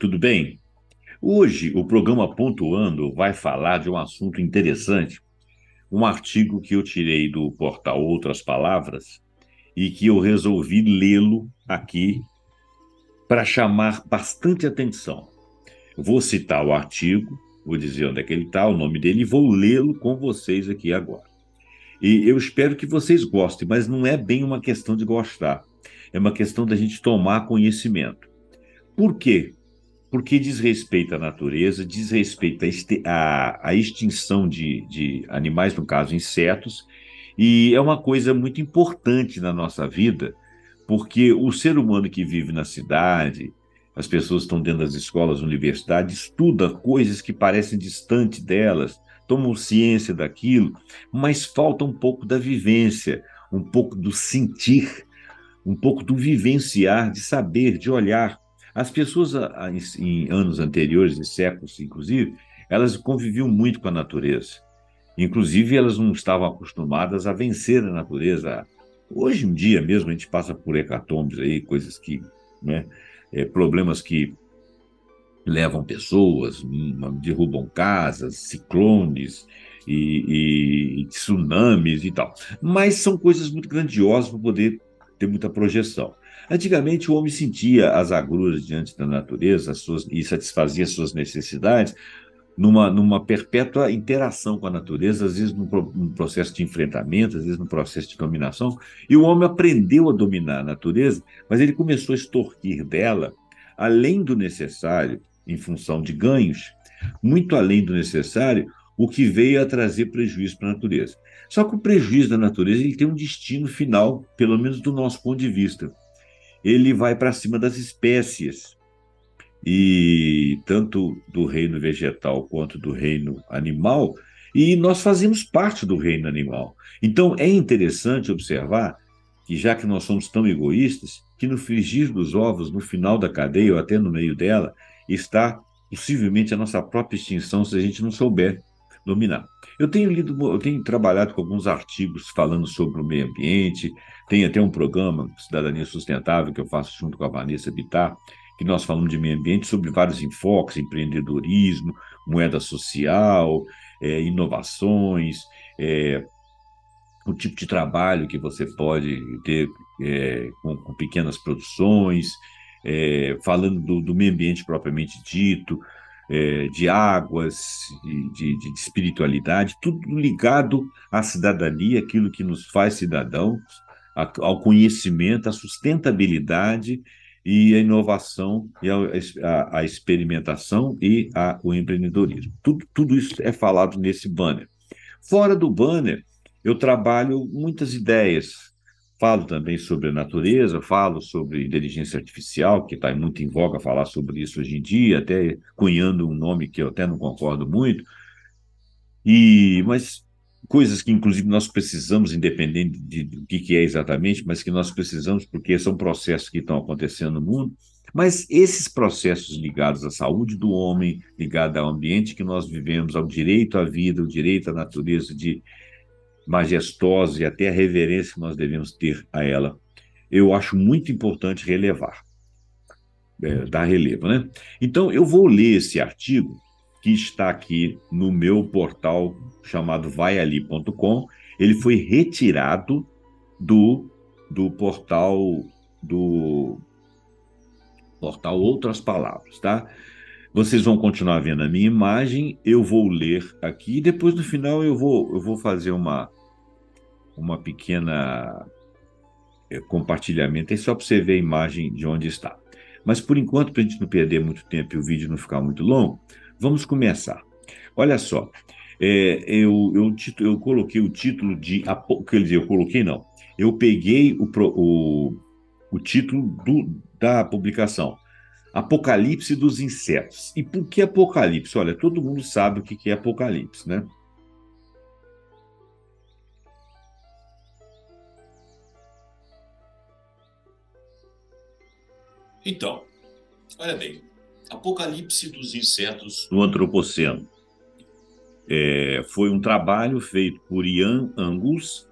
tudo bem? Hoje o programa Pontuando vai falar de um assunto interessante, um artigo que eu tirei do portal Outras Palavras e que eu resolvi lê-lo aqui para chamar bastante atenção. Vou citar o artigo, vou dizer onde é que ele está, o nome dele, e vou lê-lo com vocês aqui agora. E eu espero que vocês gostem, mas não é bem uma questão de gostar, é uma questão da gente tomar conhecimento. Por quê? Porque diz respeito à natureza, diz respeito à extinção de animais, no caso, insetos, e é uma coisa muito importante na nossa vida, porque o ser humano que vive na cidade, as pessoas que estão dentro das escolas, universidades, estuda coisas que parecem distantes delas, tomam ciência daquilo, mas falta um pouco da vivência, um pouco do sentir, um pouco do vivenciar, de saber, de olhar. As pessoas, em anos anteriores, em séculos, inclusive, elas conviviam muito com a natureza. Inclusive, elas não estavam acostumadas a vencer a natureza. Hoje em dia mesmo, a gente passa por hecatombes aí, coisas que, né, problemas que levam pessoas, derrubam casas, ciclones e tsunamis e tal. Mas são coisas muito grandiosas para poder ter muita projeção. Antigamente, o homem sentia as agruras diante da natureza e satisfazia suas necessidades numa perpétua interação com a natureza, às vezes num processo de enfrentamento, às vezes num processo de dominação. E o homem aprendeu a dominar a natureza, mas ele começou a extorquir dela, além do necessário, em função de ganhos, muito além do necessário, o que veio a trazer prejuízo para a natureza. Só que o prejuízo da natureza ele tem um destino final, pelo menos do nosso ponto de vista. Ele vai para cima das espécies, e tanto do reino vegetal quanto do reino animal, e nós fazemos parte do reino animal. Então é interessante observar que, já que nós somos tão egoístas, que no frigir dos ovos, no final da cadeia ou até no meio dela, está possivelmente a nossa própria extinção se a gente não souber dominar. Eu tenho trabalhado com alguns artigos falando sobre o meio ambiente, tem até um programa, Cidadania Sustentável, que eu faço junto com a Vanessa Bittar, que nós falamos de meio ambiente sobre vários enfoques, empreendedorismo, moeda social, inovações, é, o tipo de trabalho que você pode ter com pequenas produções, falando do meio ambiente propriamente dito, de águas, de espiritualidade, tudo ligado à cidadania, aquilo que nos faz cidadãos, ao conhecimento, à sustentabilidade e à inovação, e à experimentação e ao empreendedorismo. Tudo isso é falado nesse banner. Fora do banner, eu trabalho muitas ideias. Falo também sobre a natureza, falo sobre inteligência artificial, que está muito em voga falar sobre isso hoje em dia, até cunhando um nome que eu até não concordo muito, mas coisas que, inclusive, nós precisamos, independente do que é exatamente, mas que nós precisamos porque são processos que estão acontecendo no mundo. Mas esses processos ligados à saúde do homem, ligados ao ambiente que nós vivemos, ao direito à vida, ao direito à natureza de majestosa e até a reverência que nós devemos ter a ela, eu acho muito importante relevar, dar relevo, né? Então, eu vou ler esse artigo que está aqui no meu portal chamado vaiali.com. Ele foi retirado do, do do portal Outras Palavras, tá? Vocês vão continuar vendo a minha imagem, eu vou ler aqui, e depois no final eu vou fazer uma pequena compartilhamento, é só para você ver a imagem de onde está. Mas por enquanto, para a gente não perder muito tempo e o vídeo não ficar muito longo, vamos começar. Olha só, eu coloquei o título de. Quer dizer, eu coloquei não. Eu peguei o título da publicação. Apocalipse dos insetos. E por que Apocalipse? Olha, todo mundo sabe o que é Apocalipse, né? Então, olha bem, Apocalipse dos insetos no Antropoceno. Foi um trabalho feito por Ian Angus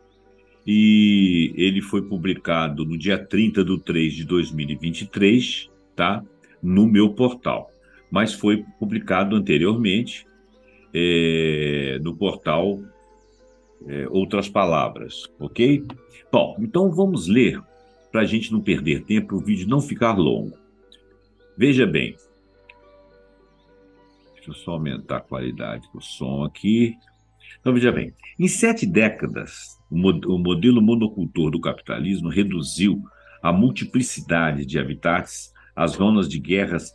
e ele foi publicado no dia 30 de 3 de 2023, tá? No meu portal. mas foi publicado anteriormente no portal Outras Palavras, ok? Bom, então vamos ler, para a gente não perder tempo, o vídeo não ficar longo. Veja bem, deixa eu só aumentar a qualidade do som aqui. Então, veja bem, em 7 décadas, o modelo monocultor do capitalismo reduziu a multiplicidade de habitats, as zonas de guerras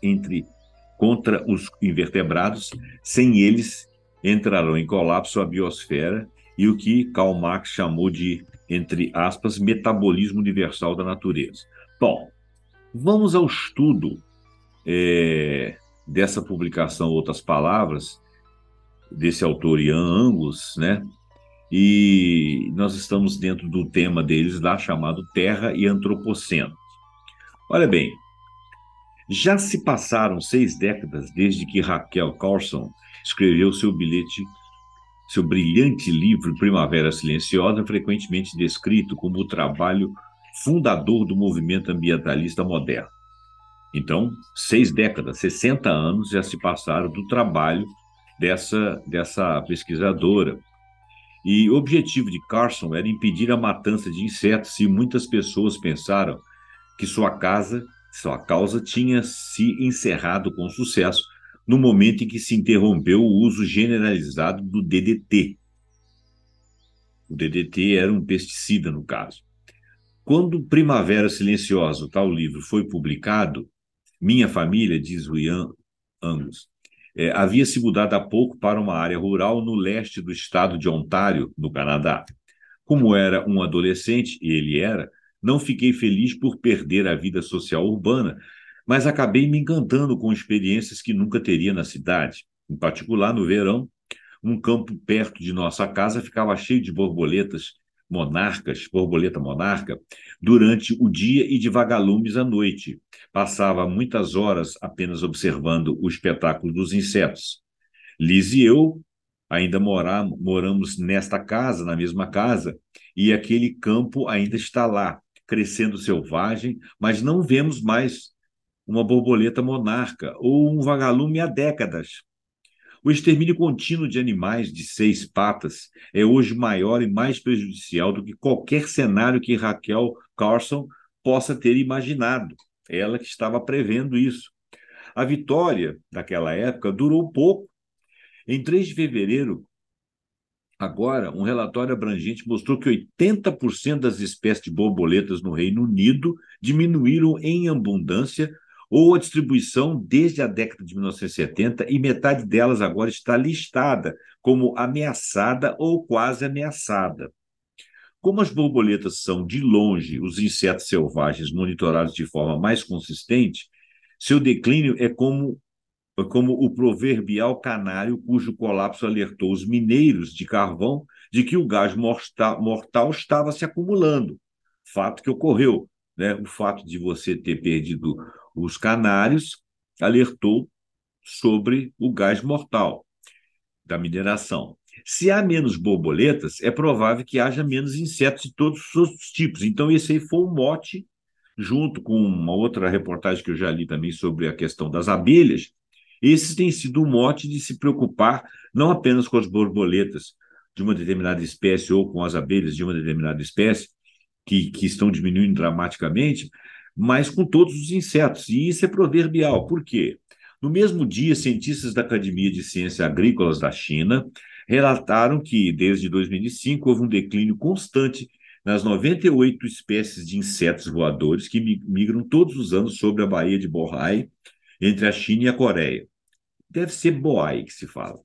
contra os invertebrados, sem eles entrarão em colapso a biosfera e o que Karl Marx chamou de, entre aspas, metabolismo universal da natureza. Bom, vamos ao estudo dessa publicação, Outras Palavras, desse autor Ian Angus, né? E nós estamos dentro do tema deles lá chamado Terra e Antropoceno. Olha bem, já se passaram 6 décadas desde que Raquel Carson escreveu seu brilhante livro Primavera Silenciosa, frequentemente descrito como o trabalho fundador do movimento ambientalista moderno. Então, 6 décadas, 60 anos já se passaram do trabalho dessa pesquisadora. E o objetivo de Carson era impedir a matança de insetos e muitas pessoas pensaram que sua causa tinha se encerrado com sucesso no momento em que se interrompeu o uso generalizado do DDT. O DDT era um pesticida, no caso. Quando Primavera Silenciosa, o tal livro, foi publicado, minha família, diz o Ian Angus, havia se mudado há pouco para uma área rural no leste do estado de Ontário, no Canadá. Como era um adolescente, e ele era, não fiquei feliz por perder a vida social urbana, mas acabei me encantando com experiências que nunca teria na cidade. Em particular, no verão, um campo perto de nossa casa ficava cheio de borboleta monarca, durante o dia e de vagalumes à noite. Passava muitas horas apenas observando o espetáculo dos insetos. Liz e eu ainda moramos na mesma casa, e aquele campo ainda está lá, crescendo selvagem, mas não vemos mais uma borboleta monarca ou um vagalume há décadas. O extermínio contínuo de animais de 6 patas é hoje maior e mais prejudicial do que qualquer cenário que Raquel Carson possa ter imaginado. Ela que estava prevendo isso. A vitória daquela época durou pouco. Em 3 de fevereiro, agora, um relatório abrangente mostrou que 80% das espécies de borboletas no Reino Unido diminuíram em abundância ou a distribuição desde a década de 1970, e metade delas agora está listada como ameaçada ou quase ameaçada. Como as borboletas são, de longe, os insetos selvagens monitorados de forma mais consistente, seu declínio é como o proverbial canário cujo colapso alertou os mineiros de carvão de que o gás mortal estava se acumulando. Fato que ocorreu, né? O fato de você ter perdido os canários alertou sobre o gás mortal da mineração. Se há menos borboletas, é provável que haja menos insetos de todos os tipos. Então, esse aí foi um mote, junto com uma outra reportagem que eu já li também sobre a questão das abelhas. Esse tem sido o mote de se preocupar não apenas com as borboletas de uma determinada espécie ou com as abelhas de uma determinada espécie, que estão diminuindo dramaticamente, mas com todos os insetos. E isso é proverbial. Por quê? No mesmo dia, cientistas da Academia de Ciências Agrícolas da China relataram que, desde 2005, houve um declínio constante nas 98 espécies de insetos voadores que migram todos os anos sobre a Baía de Bohai, entre a China e a Coreia. Deve ser Bohai que se fala.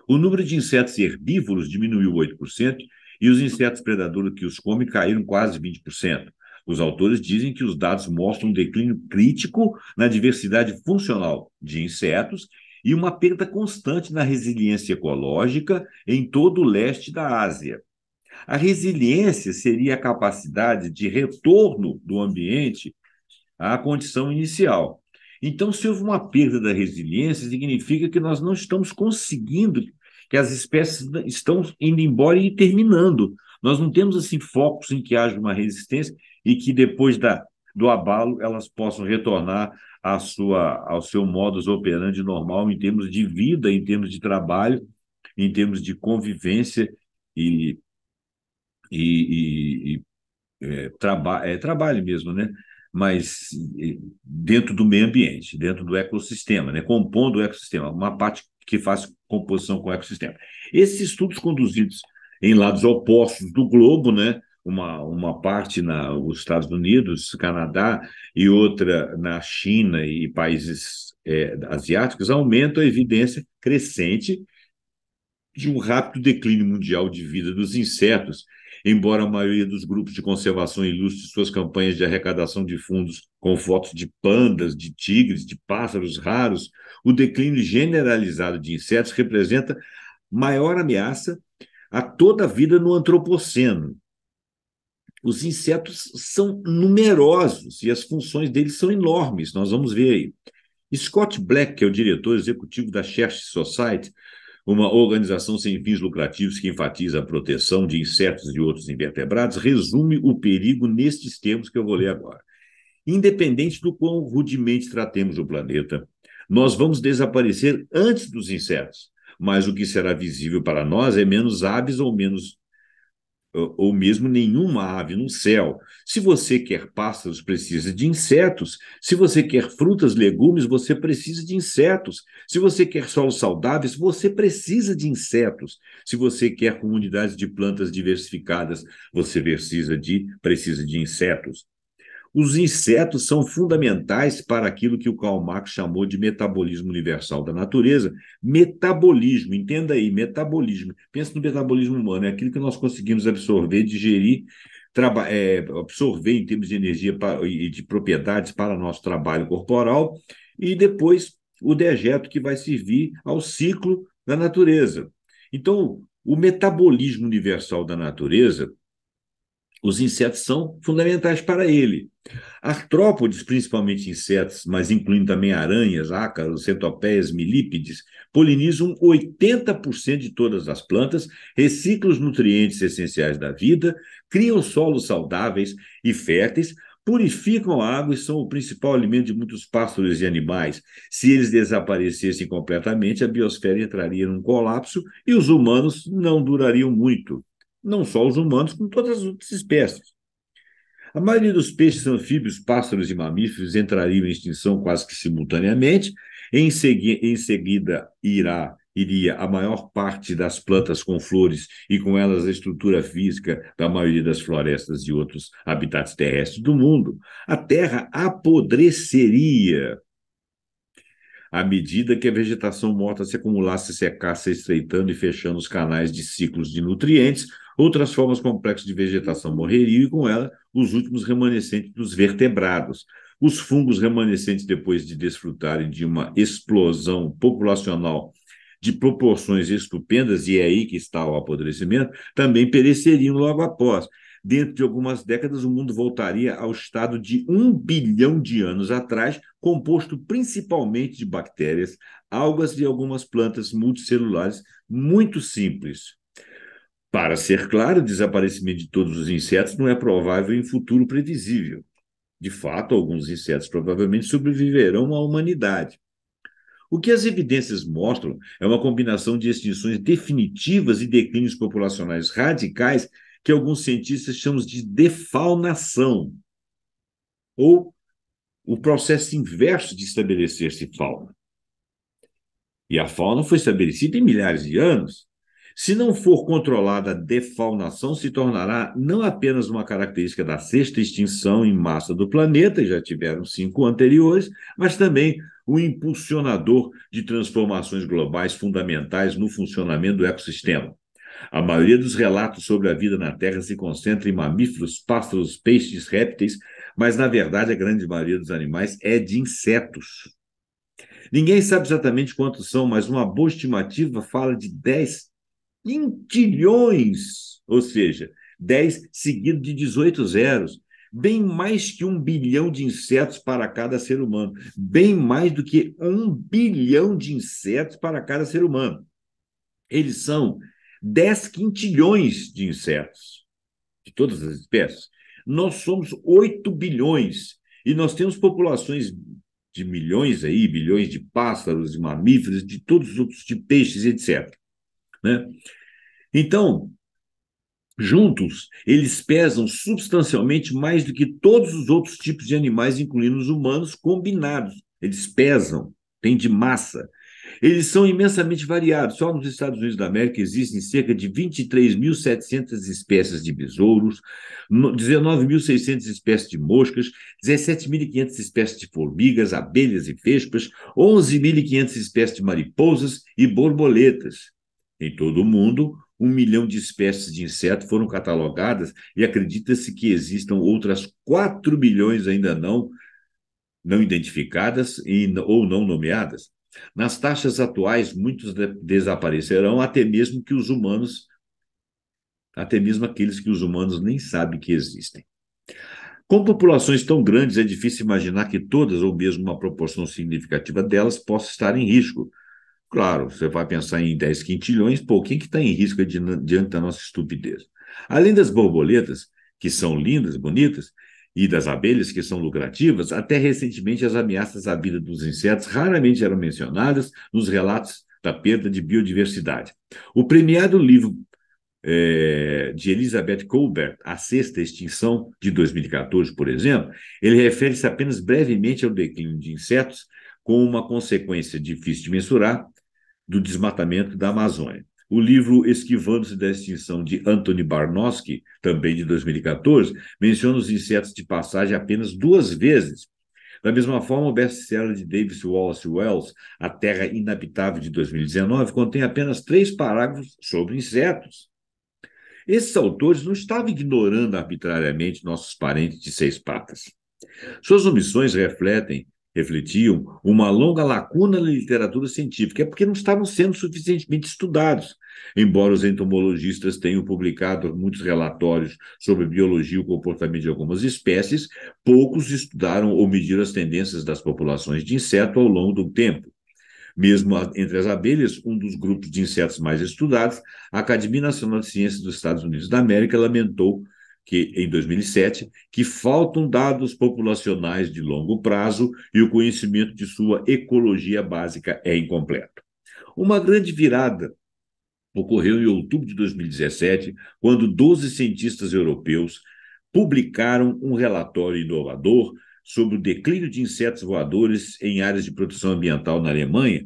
O número de insetos herbívoros diminuiu 8% e os insetos predadores que os comem caíram quase 20%. Os autores dizem que os dados mostram um declínio crítico na diversidade funcional de insetos e uma perda constante na resiliência ecológica em todo o leste da Ásia. A resiliência seria a capacidade de retorno do ambiente à condição inicial. Então, se houve uma perda da resiliência, significa que nós não estamos conseguindo, que as espécies estão indo embora e terminando. Nós não temos assim focos em que haja uma resistência e que depois do abalo elas possam retornar ao seu modus operandi normal em termos de vida, em termos de trabalho, em termos de convivência e, e, trabalho mesmo, né? Mas dentro do meio ambiente, dentro do ecossistema, né? Compondo o ecossistema, uma parte que faz composição com o ecossistema. Esses estudos conduzidos em lados opostos do globo, né? Uma parte nos Estados Unidos, Canadá, e outra na China e países asiáticos, aumentam a evidência crescente de um rápido declínio mundial de vida dos insetos, embora a maioria dos grupos de conservação ilustre suas campanhas de arrecadação de fundos com fotos de pandas, de tigres, de pássaros raros, o declínio generalizado de insetos representa maior ameaça a toda a vida no antropoceno. Os insetos são numerosos e as funções deles são enormes, nós vamos ver aí. Scott Black, que é o diretor executivo da Church Society, uma organização sem fins lucrativos que enfatiza a proteção de insetos e outros invertebrados, resume o perigo nestes termos que eu vou ler agora. Independente do quão rudemente tratemos o planeta, nós vamos desaparecer antes dos insetos, mas o que será visível para nós é menos aves ou mesmo nenhuma ave no céu. Se você quer pássaros, precisa de insetos. Se você quer frutas, legumes, você precisa de insetos. Se você quer solos saudáveis, você precisa de insetos. Se você quer comunidades de plantas diversificadas, você precisa de insetos. Os insetos são fundamentais para aquilo que o Karl Marx chamou de metabolismo universal da natureza. Metabolismo, entenda aí, metabolismo. Pensa no metabolismo humano, é aquilo que nós conseguimos absorver, digerir, absorver em termos de energia e de propriedades para nosso trabalho corporal, e depois o dejeto que vai servir ao ciclo da natureza. Então, o metabolismo universal da natureza, os insetos são fundamentais para ele. Artrópodes, principalmente insetos, mas incluindo também aranhas, ácaros, centopeias, milípedes, polinizam 80% de todas as plantas, reciclam os nutrientes essenciais da vida, criam solos saudáveis e férteis, purificam a água e são o principal alimento de muitos pássaros e animais. Se eles desaparecessem completamente, a biosfera entraria num colapso e os humanos não durariam muito. Não só os humanos, como todas as outras espécies. A maioria dos peixes, anfíbios, pássaros e mamíferos entrariam em extinção quase que simultaneamente. Em seguida, iria a maior parte das plantas com flores e com elas a estrutura física da maioria das florestas e outros habitats terrestres do mundo. A Terra apodreceria à medida que a vegetação morta se acumulasse, secasse, estreitando e fechando os canais de ciclos de nutrientes. Outras formas complexas de vegetação morreriam e, com ela, os últimos remanescentes dos vertebrados. Os fungos remanescentes, depois de desfrutarem de uma explosão populacional de proporções estupendas, e é aí que está o apodrecimento, também pereceriam logo após. Dentro de algumas décadas, o mundo voltaria ao estado de 1 bilhão de anos atrás, composto principalmente de bactérias, algas e algumas plantas multicelulares muito simples. Para ser claro, o desaparecimento de todos os insetos não é provável em futuro previsível. De fato, alguns insetos provavelmente sobreviverão à humanidade. O que as evidências mostram é uma combinação de extinções definitivas e declínios populacionais radicais que alguns cientistas chamam de defaunação, ou o processo inverso de estabelecer-se fauna. E a fauna foi estabelecida em milhares de anos. Se não for controlada, a defaunação se tornará não apenas uma característica da sexta extinção em massa do planeta, e já tiveram 5 anteriores, mas também o impulsionador de transformações globais fundamentais no funcionamento do ecossistema. A maioria dos relatos sobre a vida na Terra se concentra em mamíferos, pássaros, peixes, répteis, mas, na verdade, a grande maioria dos animais é de insetos. Ninguém sabe exatamente quantos são, mas uma boa estimativa fala de 10 quintilhões, ou seja, 10 seguido de 18 zeros. Bem mais que 1 bilhão de insetos para cada ser humano. Bem mais do que 1 bilhão de insetos para cada ser humano. Eles são 10 quintilhões de insetos, de todas as espécies. Nós somos 8 bilhões e nós temos populações de milhões aí, bilhões de pássaros, de mamíferos, de todos os outros, de peixes, etc. Né? Então, juntos, eles pesam substancialmente mais do que todos os outros tipos de animais, incluindo os humanos, combinados. Eles pesam, têm de massa. Eles são imensamente variados. Só nos Estados Unidos da América existem cerca de 23.700 espécies de besouros, 19.600 espécies de moscas, 17.500 espécies de formigas, abelhas e vespas, 11.500 espécies de mariposas e borboletas. Em todo o mundo, 1 milhão de espécies de insetos foram catalogadas e acredita-se que existam outras 4 milhões ainda não identificadas ou não nomeadas. Nas taxas atuais, muitos desaparecerão, até mesmo aqueles que os humanos nem sabem que existem. Com populações tão grandes, é difícil imaginar que todas, ou mesmo uma proporção significativa delas, possa estar em risco. Claro, você vai pensar em 10 quintilhões, pô, quem que está em risco diante da nossa estupidez? Além das borboletas, que são lindas, bonitas, e das abelhas, que são lucrativas, até recentemente as ameaças à vida dos insetos raramente eram mencionadas nos relatos da perda de biodiversidade. O premiado livro de Elizabeth Colbert, A Sexta Extinção, de 2014, por exemplo, ele refere-se apenas brevemente ao declínio de insetos como uma consequência difícil de mensurar do desmatamento da Amazônia. O livro Esquivando-se da Extinção, de Anthony Barnosky, também de 2014, menciona os insetos de passagem apenas 2 vezes. Da mesma forma, o best-seller de David Wallace Wells, A Terra Inabitável, de 2019, contém apenas 3 parágrafos sobre insetos. Esses autores não estavam ignorando arbitrariamente nossos parentes de 6 patas. Suas omissões refletiam uma longa lacuna na literatura científica, é porque não estavam sendo suficientemente estudados. Embora os entomologistas tenham publicado muitos relatórios sobre a biologia e o comportamento de algumas espécies, poucos estudaram ou mediram as tendências das populações de inseto ao longo do tempo. Mesmo entre as abelhas, um dos grupos de insetos mais estudados, a Academia Nacional de Ciências dos Estados Unidos da América lamentou que, em 2007, que faltam dados populacionais de longo prazo e o conhecimento de sua ecologia básica é incompleto. Uma grande virada ocorreu em outubro de 2017, quando 12 cientistas europeus publicaram um relatório inovador sobre o declínio de insetos voadores em áreas de proteção ambiental na Alemanha.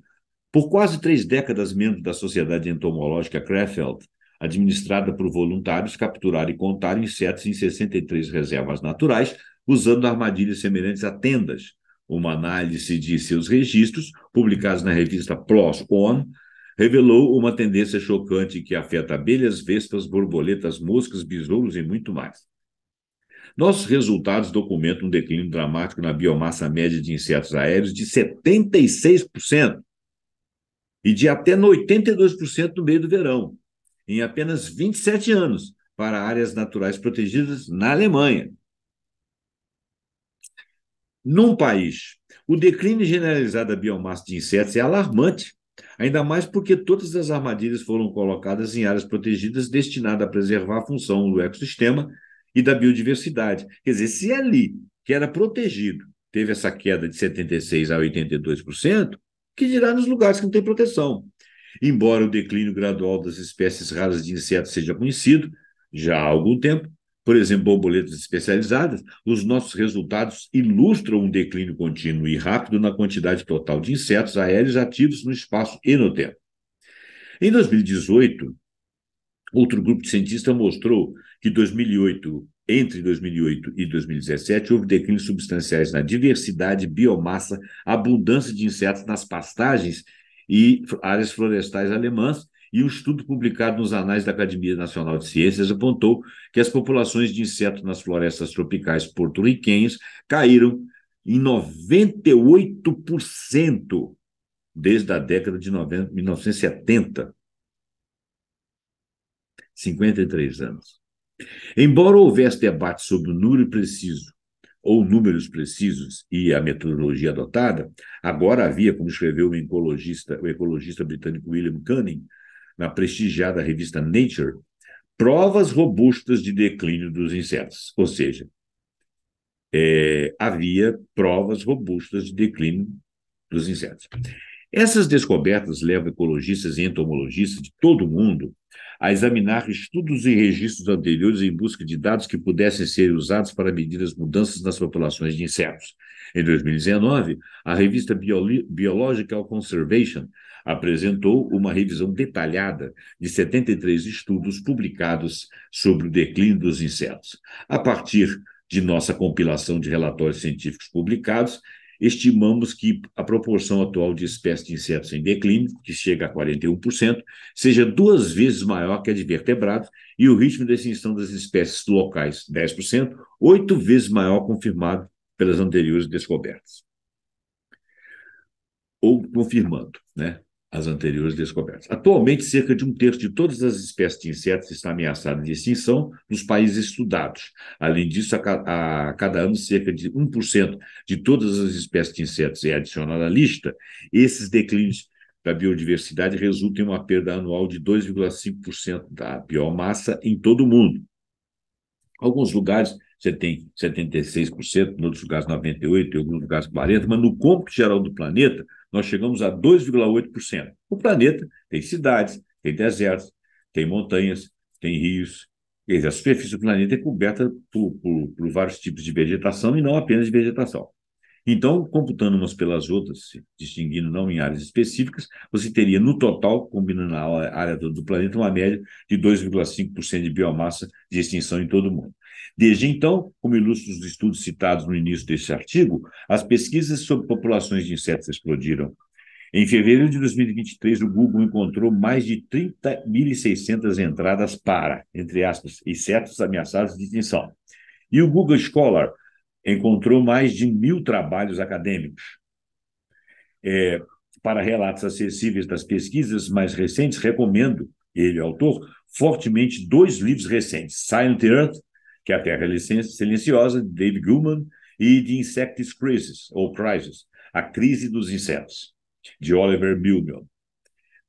Por quase 3 décadas, membros da Sociedade Entomológica Krefeld, administrada por voluntários, capturaram e contaram insetos em 63 reservas naturais, usando armadilhas semelhantes a tendas. Uma análise de seus registros, publicados na revista PLOS ON, revelou uma tendência chocante que afeta abelhas, vespas, borboletas, moscas, besouros e muito mais. Nossos resultados documentam um declínio dramático na biomassa média de insetos aéreos de 76% e de até 82% no meio do verão, em apenas 27 anos, para áreas naturais protegidas na Alemanha. Num país, o declínio generalizado da biomassa de insetos é alarmante, ainda mais porque todas as armadilhas foram colocadas em áreas protegidas destinadas a preservar a função do ecossistema e da biodiversidade. Quer dizer, se ali, que era protegido, teve essa queda de 76% a 82%, que dirá nos lugares que não tem proteção. Embora o declínio gradual das espécies raras de insetos seja conhecido já há algum tempo, por exemplo, borboletas especializadas, os nossos resultados ilustram um declínio contínuo e rápido na quantidade total de insetos aéreos ativos no espaço e no tempo. Em 2018, outro grupo de cientistas mostrou que entre 2008 e 2017, houve declínios substanciais na diversidade, biomassa, abundância de insetos nas pastagens e áreas florestais alemãs, e um estudo publicado nos Anais da Academia Nacional de Ciências apontou que as populações de insetos nas florestas tropicais porto-riquenhas caíram em 98% desde a década de 1970. 53 anos. Embora houvesse debate sobre o número preciso ou números precisos e a metodologia adotada, agora havia, como escreveu o ecologista britânico William Canning, na prestigiada revista Nature, provas robustas de declínio dos insetos. Ou seja, havia provas robustas de declínio dos insetos. Essas descobertas levam ecologistas e entomologistas de todo o mundo a examinar estudos e registros anteriores em busca de dados que pudessem ser usados para medir as mudanças nas populações de insetos. Em 2019, a revista Biological Conservation apresentou uma revisão detalhada de 73 estudos publicados sobre o declínio dos insetos. A partir de nossa compilação de relatórios científicos publicados, estimamos que a proporção atual de espécies de insetos em declínio, que chega a 41%, seja 2 vezes maior que a de vertebrados, e o ritmo de extinção das espécies locais, 10%, 8 vezes maior confirmado pelas anteriores descobertas. Ou confirmando, né? As anteriores descobertas. Atualmente, cerca de 1/3 de todas as espécies de insetos está ameaçada de extinção nos países estudados. Além disso, a cada ano, cerca de 1% de todas as espécies de insetos é adicionada à lista. Esses declínios da biodiversidade resultam em uma perda anual de 2,5% da biomassa em todo o mundo. Alguns lugares você tem 76%, em outros lugares 98%, em alguns lugares 40%, mas no cômputo geral do planeta, nós chegamos a 2,8%. O planeta tem cidades, tem desertos, tem montanhas, tem rios. Quer dizer, a superfície do planeta é coberta por vários tipos de vegetação e não apenas de vegetação. Então, computando umas pelas outras, distinguindo não em áreas específicas, você teria, no total, combinando a área do planeta, uma média de 2,5% de biomassa de extinção em todo o mundo. Desde então, como ilustram os estudos citados no início deste artigo, as pesquisas sobre populações de insetos explodiram. Em fevereiro de 2023, o Google encontrou mais de 30.600 entradas para, entre aspas, insetos ameaçados de extinção. E o Google Scholar encontrou mais de 1.000 trabalhos acadêmicos. Para relatos acessíveis das pesquisas mais recentes, recomendo, ele, autor, fortemente 2 livros recentes, Silent Earth, que é a Terra Silenciosa, de David Gilman, e The Insect Crisis, ou Crisis, A Crise dos Insetos, de Oliver Milman.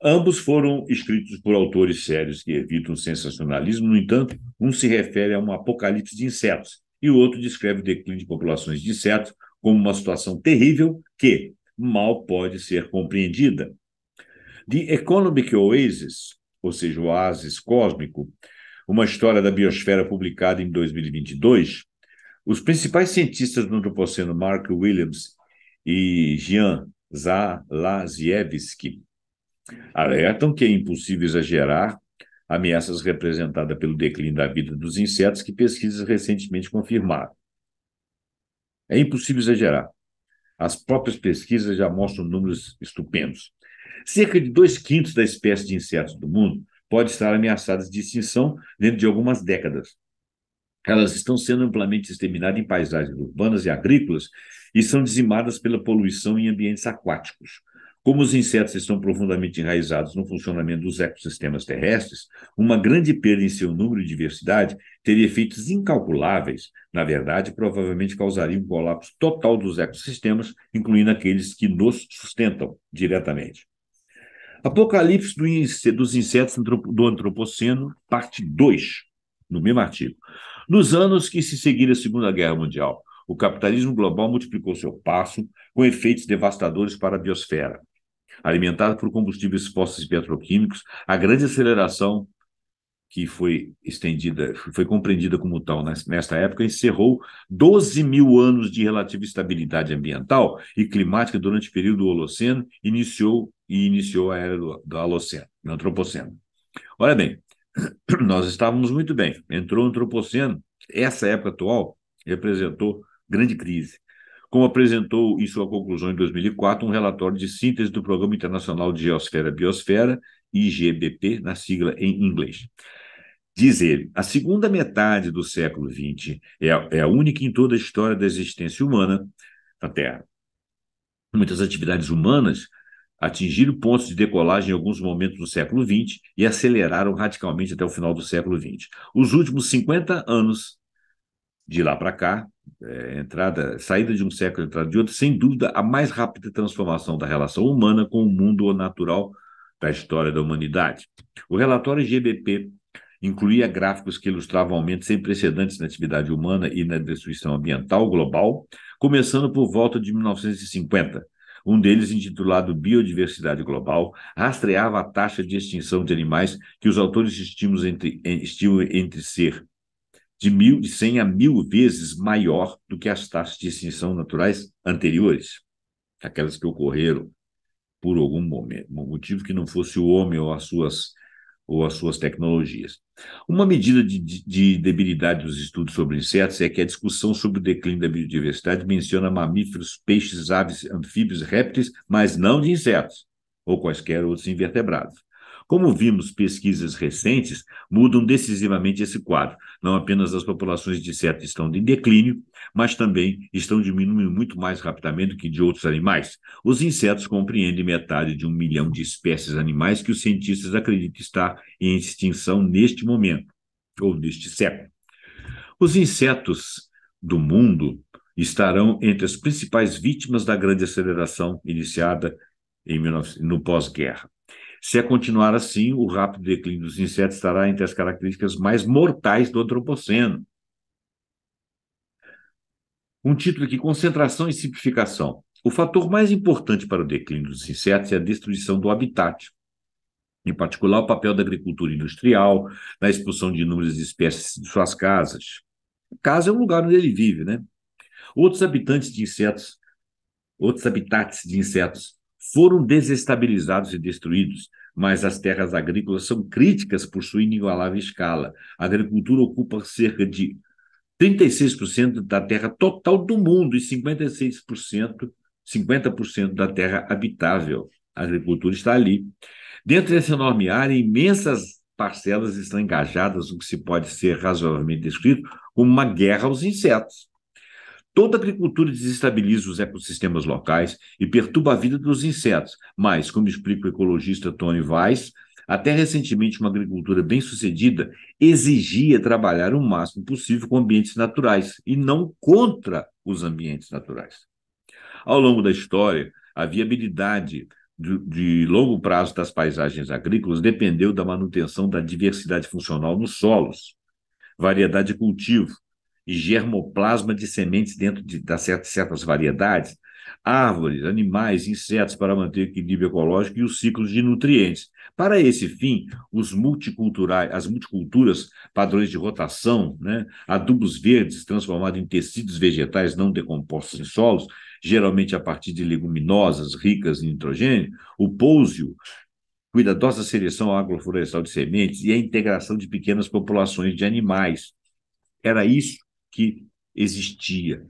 Ambos foram escritos por autores sérios que evitam o sensacionalismo, no entanto, um se refere a um apocalipse de insetos, e o outro descreve o declínio de populações de insetos como uma situação terrível que mal pode ser compreendida. The Economic Oasis, ou seja, o oásis cósmico, uma história da biosfera publicada em 2022, os principais cientistas do antropoceno Mark Williams e Jean Zalaziewski alertam que é impossível exagerar ameaças representadas pelo declínio da vida dos insetos que pesquisas recentemente confirmaram. É impossível exagerar. As próprias pesquisas já mostram números estupendos. Cerca de 2/5 da espécie de insetos do mundo pode estar ameaçadas de extinção dentro de algumas décadas. Elas estão sendo amplamente exterminadas em paisagens urbanas e agrícolas e são dizimadas pela poluição em ambientes aquáticos. Como os insetos estão profundamente enraizados no funcionamento dos ecossistemas terrestres, uma grande perda em seu número e diversidade teria efeitos incalculáveis. Na verdade, provavelmente causaria um colapso total dos ecossistemas, incluindo aqueles que nos sustentam diretamente. Apocalipse dos insetos do Antropoceno, parte 2, no mesmo artigo. Nos anos que se seguiram à Segunda Guerra Mundial, o capitalismo global multiplicou seu passo, com efeitos devastadores para a biosfera. Alimentado por combustíveis fósseis petroquímicos, a grande aceleração que foi compreendida como tal nesta época, encerrou 12.000 anos de relativa estabilidade ambiental e climática durante o período do Holoceno e iniciou a era do Holoceno, do Antropoceno. Olha bem, nós estávamos muito bem. Entrou o Antropoceno, essa época atual representou grande crise, como apresentou em sua conclusão em 2004 um relatório de síntese do Programa Internacional de Geosfera-Biosfera, IGBP, na sigla em inglês. Diz ele, a segunda metade do século XX é a única em toda a história da existência humana na Terra. Muitas atividades humanas atingiram pontos de decolagem em alguns momentos do século XX e aceleraram radicalmente até o final do século XX. Os últimos 50 anos, de lá para cá, saída de um século, entrada de outro, sem dúvida, a mais rápida transformação da relação humana com o mundo natural da história da humanidade. O relatório GBP incluía gráficos que ilustravam aumentos sem precedentes na atividade humana e na destruição ambiental global, começando por volta de 1950. Um deles, intitulado Biodiversidade Global, rastreava a taxa de extinção de animais que os autores estimam entre ser de 100 a 1.000 vezes maior do que as taxas de extinção naturais anteriores, aquelas que ocorreram por algum motivo que não fosse o homem ou as suas tecnologias. Uma medida de debilidade dos estudos sobre insetos é que a discussão sobre o declínio da biodiversidade menciona mamíferos, peixes, aves, anfíbios, répteis, mas não de insetos ou quaisquer outros invertebrados. Como vimos, pesquisas recentes mudam decisivamente esse quadro. Não apenas as populações de insetos estão em declínio, mas também estão diminuindo muito mais rapidamente do que de outros animais. Os insetos compreendem metade de 1 milhão de espécies animais que os cientistas acreditam estar em extinção neste momento, ou neste século. Os insetos do mundo estarão entre as principais vítimas da grande aceleração iniciada no pós-guerra. Se a continuar assim, o rápido declínio dos insetos estará entre as características mais mortais do antropoceno. Um título aqui, Concentração e Simplificação. O fator mais importante para o declínio dos insetos é a destruição do habitat, em particular o papel da agricultura industrial, na expulsão de inúmeras espécies de suas casas. A casa é um lugar onde ele vive, né? Outros habitats de insetos foram desestabilizados e destruídos, mas as terras agrícolas são críticas por sua inigualável escala. A agricultura ocupa cerca de 36% da terra total do mundo e 50% da terra habitável. A agricultura está ali. Dentro dessa enorme área, imensas parcelas estão engajadas no que se pode ser razoavelmente descrito como uma guerra aos insetos. Toda agricultura desestabiliza os ecossistemas locais e perturba a vida dos insetos, mas, como explica o ecologista Tony Weiss, até recentemente uma agricultura bem-sucedida exigia trabalhar o máximo possível com ambientes naturais e não contra os ambientes naturais. Ao longo da história, a viabilidade de longo prazo das paisagens agrícolas dependeu da manutenção da diversidade funcional nos solos, variedade de cultivo e germoplasma de sementes dentro das certas variedades, árvores, animais, insetos para manter o equilíbrio ecológico e os ciclos de nutrientes. Para esse fim, as multiculturas, padrões de rotação, né, adubos verdes transformados em tecidos vegetais não decompostos em solos, geralmente a partir de leguminosas ricas em nitrogênio, o pousio, cuidadosa seleção agroflorestal de sementes e a integração de pequenas populações de animais. Era isso que existia.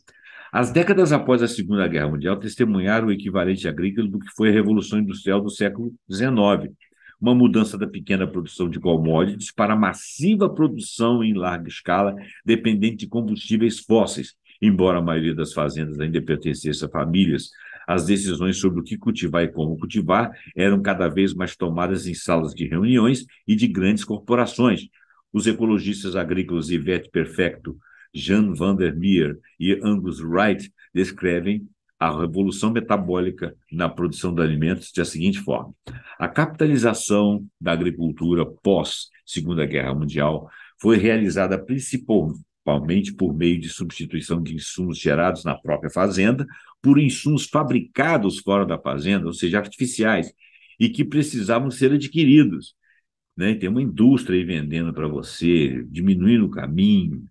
As décadas após a Segunda Guerra Mundial testemunharam o equivalente agrícola do que foi a Revolução Industrial do século XIX, uma mudança da pequena produção de commodities para a massiva produção em larga escala, dependente de combustíveis fósseis. Embora a maioria das fazendas ainda pertencesse a famílias, as decisões sobre o que cultivar e como cultivar eram cada vez mais tomadas em salas de reuniões e de grandes corporações. Os ecologistas agrícolas Yvette Perfecto, Jan van der Meer e Angus Wright descrevem a revolução metabólica na produção de alimentos da seguinte forma: a capitalização da agricultura pós-Segunda Guerra Mundial foi realizada principalmente por meio de substituição de insumos gerados na própria fazenda por insumos fabricados fora da fazenda, ou seja, artificiais, e que precisavam ser adquiridos. Né? Tem uma indústria aí vendendo para você, diminuindo o caminho,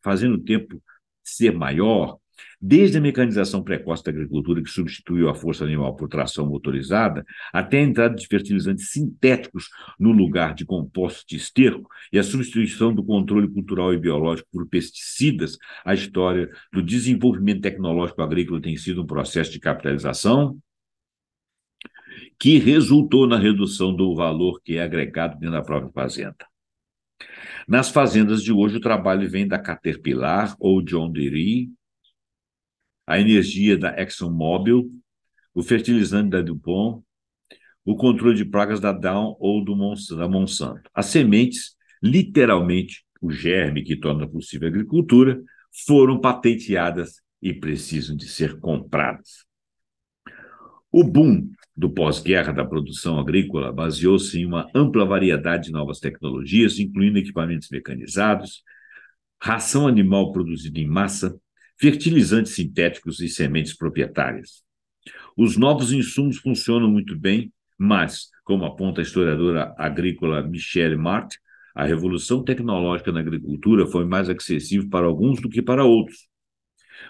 fazendo o tempo ser maior, desde a mecanização precoce da agricultura, que substituiu a força animal por tração motorizada, até a entrada de fertilizantes sintéticos no lugar de compostos de esterco e a substituição do controle cultural e biológico por pesticidas, a história do desenvolvimento tecnológico agrícola tem sido um processo de capitalização que resultou na redução do valor que é agregado dentro da própria fazenda. Nas fazendas de hoje, o trabalho vem da Caterpillar ou John Deere, a energia da ExxonMobil, o fertilizante da DuPont, o controle de pragas da Dow ou da Monsanto. As sementes, literalmente, o germe que torna possível a agricultura, foram patenteadas e precisam de ser compradas. O boom do pós-guerra da produção agrícola baseou-se em uma ampla variedade de novas tecnologias, incluindo equipamentos mecanizados, ração animal produzida em massa, fertilizantes sintéticos e sementes proprietárias. Os novos insumos funcionam muito bem, mas, como aponta a historiadora agrícola Michelle Mart, a revolução tecnológica na agricultura foi mais acessível para alguns do que para outros.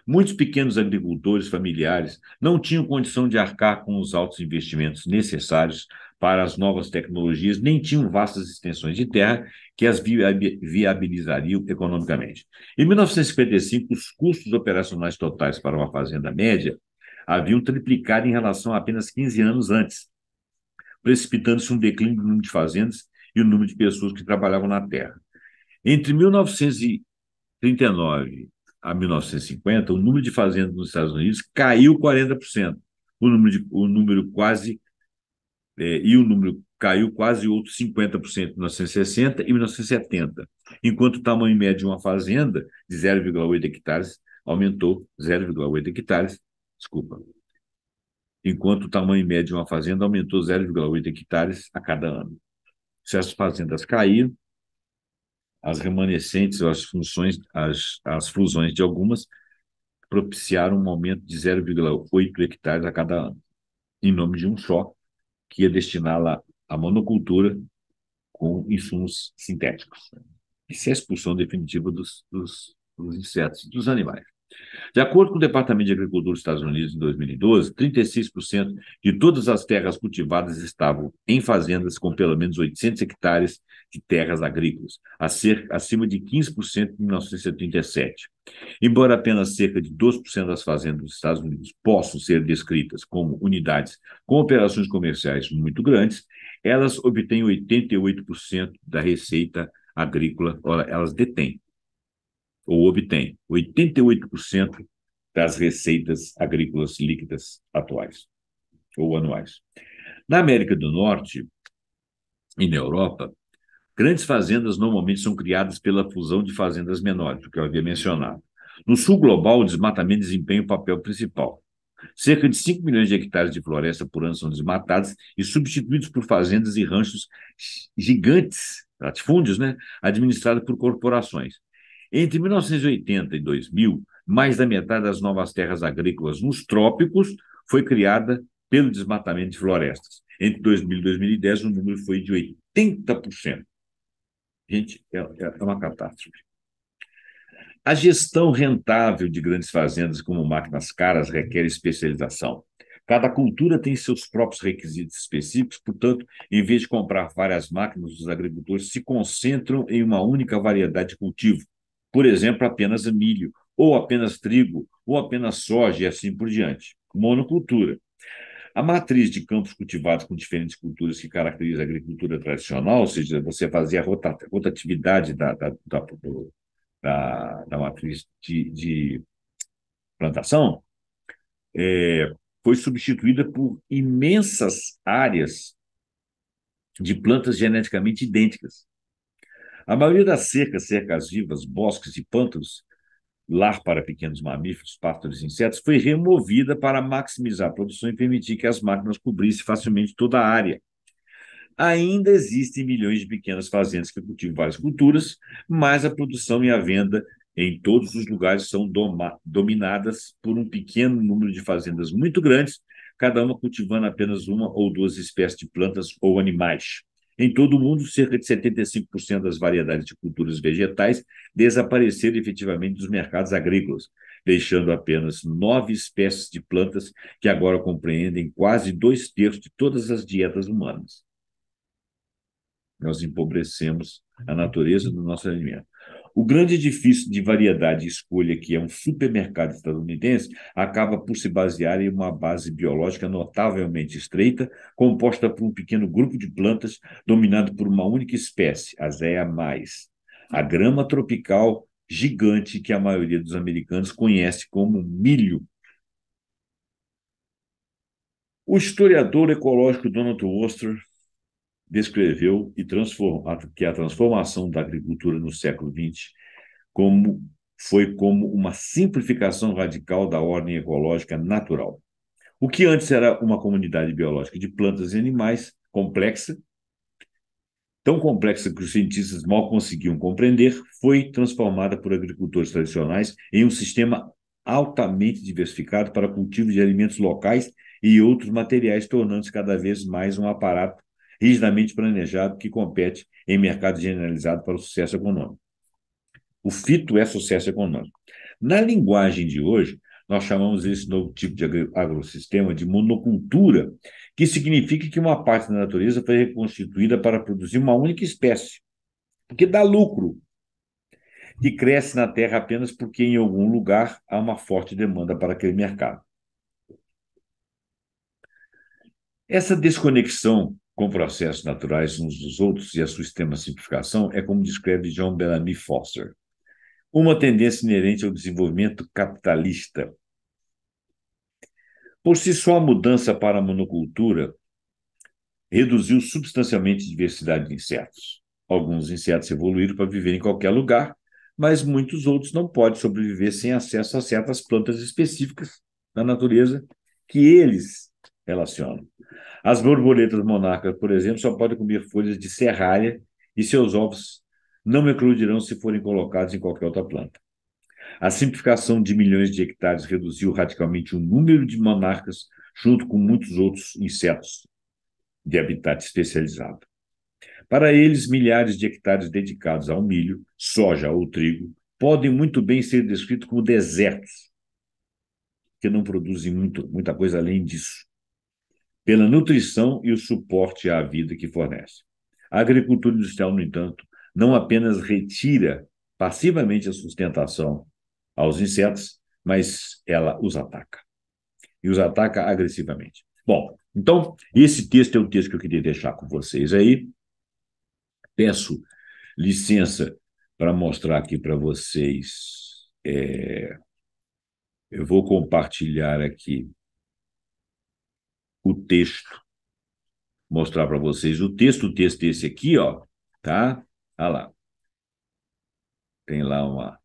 Muitos pequenos agricultores familiares não tinham condição de arcar com os altos investimentos necessários para as novas tecnologias, nem tinham vastas extensões de terra que as viabilizariam economicamente. Em 1955, os custos operacionais totais para uma fazenda média haviam triplicado em relação a apenas 15 anos antes, precipitando-se um declínio do número de fazendas e o número de pessoas que trabalhavam na terra. Entre 1939 a 1950, o número de fazendas nos Estados Unidos caiu 40%. O número caiu quase outros 50% em 1960 e 1970, enquanto o tamanho médio de uma fazenda de 0,8 hectares aumentou 0,8 hectares, desculpa, enquanto o tamanho médio de uma fazenda aumentou 0,8 hectares a cada ano. Se as fazendas caíram, as remanescentes, as fusões de algumas propiciaram um aumento de 0,8 hectares a cada ano, em nome de um só, que ia destiná-la à monocultura com insumos sintéticos. Isso é a expulsão definitiva dos insetos, dos animais. De acordo com o Departamento de Agricultura dos Estados Unidos, em 2012, 36% de todas as terras cultivadas estavam em fazendas com pelo menos 800 hectares de terras agrícolas, acima de 15% em 1977. Embora apenas cerca de 2% das fazendas dos Estados Unidos possam ser descritas como unidades com operações comerciais muito grandes, elas obtêm 88% da receita agrícola, elas detêm ou obtém 88% das receitas agrícolas líquidas atuais ou anuais. Na América do Norte e na Europa, grandes fazendas normalmente são criadas pela fusão de fazendas menores, o que eu havia mencionado. No sul global, o desmatamento desempenha o papel principal. Cerca de 5 milhões de hectares de floresta por ano são desmatados e substituídos por fazendas e ranchos gigantes, latifúndios, né, administrados por corporações. Entre 1980 e 2000, mais da metade das novas terras agrícolas nos trópicos foi criada pelo desmatamento de florestas. Entre 2000 e 2010, o número foi de 80%. Gente, é uma catástrofe. A gestão rentável de grandes fazendas como máquinas caras requer especialização. Cada cultura tem seus próprios requisitos específicos, portanto, em vez de comprar várias máquinas, os agricultores se concentram em uma única variedade de cultivo. Por exemplo, apenas milho, ou apenas trigo, ou apenas soja e assim por diante. Monocultura. A matriz de campos cultivados com diferentes culturas que caracteriza a agricultura tradicional, ou seja, você fazia a rotatividade da matriz de plantação, foi substituída por imensas áreas de plantas geneticamente idênticas. A maioria das cercas vivas, bosques e pântanos, lar para pequenos mamíferos, pássaros e insetos, foi removida para maximizar a produção e permitir que as máquinas cobrissem facilmente toda a área. Ainda existem milhões de pequenas fazendas que cultivam várias culturas, mas a produção e a venda em todos os lugares são dominadas por um pequeno número de fazendas muito grandes, cada uma cultivando apenas uma ou duas espécies de plantas ou animais. Em todo o mundo, cerca de 75% das variedades de culturas vegetais desapareceram efetivamente dos mercados agrícolas, deixando apenas 9 espécies de plantas que agora compreendem quase 2/3 de todas as dietas humanas. Nós empobrecemos a natureza do nosso alimento. O grande edifício de variedade e escolha, que é um supermercado estadunidense, acaba por se basear em uma base biológica notavelmente estreita, composta por um pequeno grupo de plantas dominado por uma única espécie, a Zea mais, a grama tropical gigante que a maioria dos americanos conhece como milho. O historiador ecológico Donald Worster descreveu que a transformação da agricultura no século XX foi como uma simplificação radical da ordem ecológica natural. O que antes era uma comunidade biológica de plantas e animais complexa, tão complexa que os cientistas mal conseguiam compreender, foi transformada por agricultores tradicionais em um sistema altamente diversificado para cultivo de alimentos locais e outros materiais, tornando-se cada vez mais um aparato rigidamente planejado que compete em mercado generalizado para o sucesso econômico. O fito é sucesso econômico. Na linguagem de hoje, nós chamamos esse novo tipo de agrossistema de monocultura, que significa que uma parte da natureza foi reconstituída para produzir uma única espécie, porque dá lucro, que cresce na terra apenas porque em algum lugar há uma forte demanda para aquele mercado. Essa desconexão com processos naturais uns dos outros e a sua extrema simplificação é como descreve John Bellamy Foster, uma tendência inerente ao desenvolvimento capitalista. Por si só, a mudança para a monocultura reduziu substancialmente a diversidade de insetos. Alguns insetos evoluíram para viver em qualquer lugar, mas muitos outros não podem sobreviver sem acesso a certas plantas específicas da natureza que eles relacionam. As borboletas monarcas, por exemplo, só podem comer folhas de serralha e seus ovos não eclodirão se forem colocados em qualquer outra planta. A simplificação de milhões de hectares reduziu radicalmente o número de monarcas, junto com muitos outros insetos de habitat especializado. Para eles, milhares de hectares dedicados ao milho, soja ou trigo podem muito bem ser descritos como desertos, que não produzem muita coisa além disso, pela nutrição e o suporte à vida que fornece. A agricultura industrial, no entanto, não apenas retira passivamente a sustentação aos insetos, mas ela os ataca. E os ataca agressivamente. Bom, então, esse texto é o texto que eu queria deixar com vocês aí. Peço licença para mostrar aqui para vocês. Eu vou compartilhar aqui o texto, mostrar para vocês o texto esse aqui, ó, tá? Olha lá. Tem lá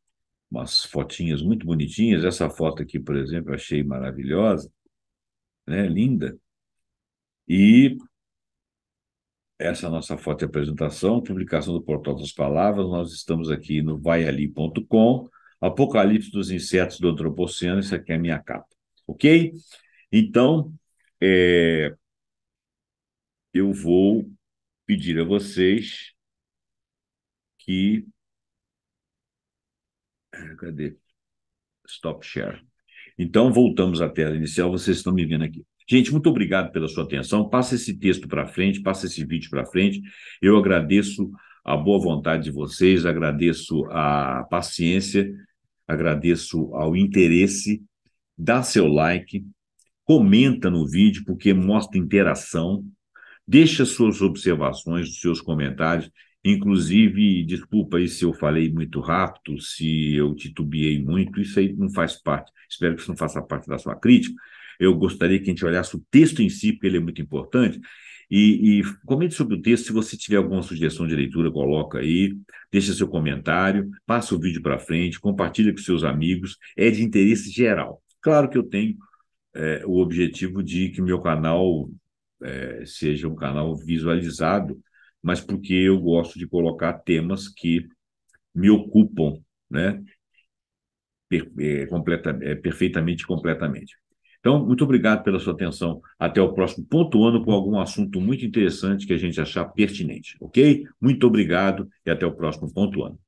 umas fotinhas muito bonitinhas. Essa foto aqui, por exemplo, eu achei maravilhosa, né? Linda. E essa é a nossa foto de apresentação, publicação do Portal das Palavras. Nós estamos aqui no vaiali.com, Apocalipse dos Insetos do Antropoceno. Isso aqui é a minha capa, ok? Então, eu vou pedir a vocês que... Cadê? Stop share. Então, voltamos à tela inicial, vocês estão me vendo aqui. Gente, muito obrigado pela sua atenção. Passa esse texto para frente, passa esse vídeo para frente. Eu agradeço a boa vontade de vocês, agradeço a paciência, agradeço ao interesse. Dá seu like, comenta no vídeo, porque mostra interação. Deixa suas observações, seus comentários. Inclusive, desculpa aí se eu falei muito rápido, se eu titubeei muito, isso aí não faz parte. Espero que isso não faça parte da sua crítica. Eu gostaria que a gente olhasse o texto em si, porque ele é muito importante. E comente sobre o texto. Se você tiver alguma sugestão de leitura, coloca aí, deixa seu comentário, passa o vídeo para frente, compartilha com seus amigos. É de interesse geral. Claro que eu tenho o objetivo de que meu canal seja um canal visualizado, mas porque eu gosto de colocar temas que me ocupam, né, perfeitamente e completamente. Então, muito obrigado pela sua atenção. Até o próximo pontuando com algum assunto muito interessante que a gente achar pertinente, ok? Muito obrigado e até o próximo pontuando.